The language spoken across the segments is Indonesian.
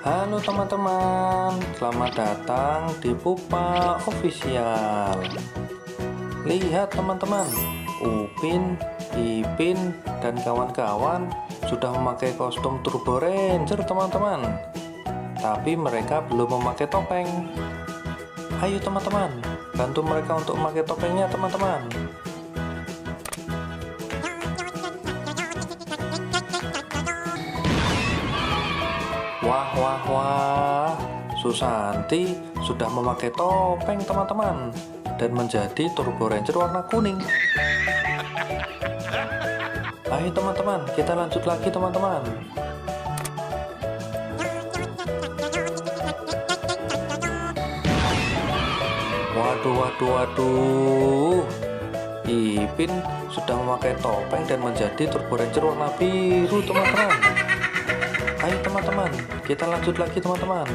Halo teman-teman, selamat datang di Pupa Official. Lihat teman-teman, Upin, Ipin, dan kawan-kawan sudah memakai kostum Turbo Ranger teman-teman. Tapi mereka belum memakai topeng. Ayo teman-teman, bantu mereka untuk memakai topengnya teman-teman. Wah wah wah, Susanti sudah memakai topeng teman-teman dan menjadi Turbo Ranger warna kuning. Ayo teman-teman, kita lanjut lagi teman-teman. Waduh waduh waduh, Ipin sudah memakai topeng dan menjadi Turbo Ranger warna biru teman-teman. Ayo teman-teman, kita lanjut lagi teman-teman.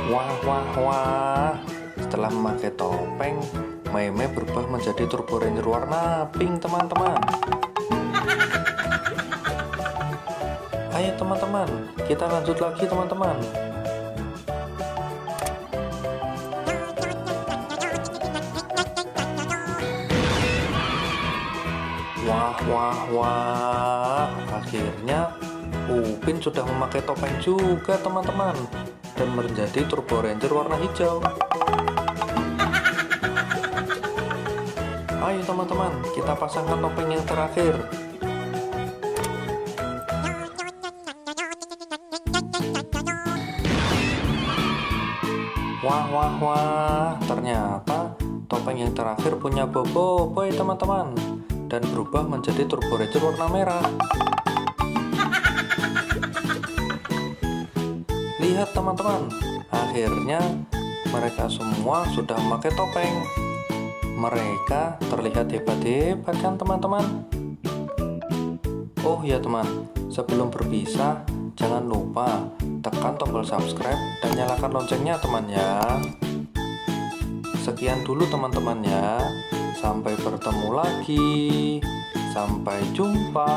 Wah wah wah, setelah memakai topeng, Meme berubah menjadi Turbo Ranger warna pink teman-teman. Ayo teman-teman, kita lanjut lagi teman-teman. Wah wah wah, akhirnya Upin sudah memakai topeng juga teman-teman dan menjadi Turbo Ranger warna hijau. Ayo teman-teman, kita pasangkan topeng yang terakhir. Wah wah wah, ternyata topeng yang terakhir punya boboiboy teman-teman dan berubah menjadi Turbo Ranger warna merah. Lihat teman-teman, akhirnya mereka semua sudah memakai topeng. Mereka terlihat hebat-hebat kan teman-teman? Oh ya teman, sebelum berpisah jangan lupa tekan tombol subscribe dan nyalakan loncengnya teman ya. Sekian dulu teman-teman ya. Sampai bertemu lagi. Sampai jumpa.